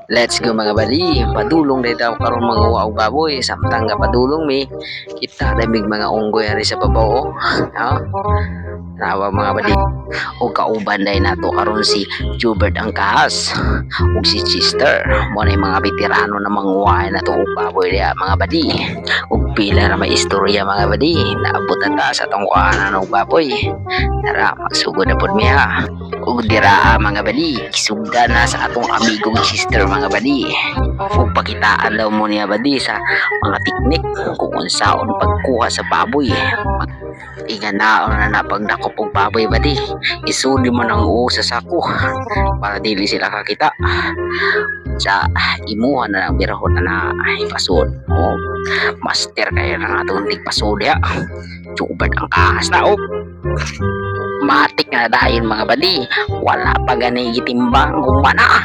Let's go mga bali, padulong dito karon mga uwaw baboy, samtang nga padulong mi kita damig mga unggoy ari sa babaw. Ha? Nawa mga bali. O kauban dai nato karon si Jubert ang kahas ug si Chester mo na mga veterano na manguwaay na to og baboy diya mga badi ug pila na may istorya mga badi naabot na ta sa tong kuanan og baboy. Tara magsugod na pod mi ha. Ug dira mga badi kisugdan na sa atong amigong Chester mga badi ug pakitaan daw mo niya badi sa mga teknik kung unsaon pagkuha sa baboy. Iganaon na napagdakop og baboy badi isuli mo ng uo sa sako para dili sila kakita sa imuha na lang birahon na ipasod o master kayo ng atong tigpasod ya Jubert ang kahas na o matik na dahil mga badi wala pa gani gitimbang gumana.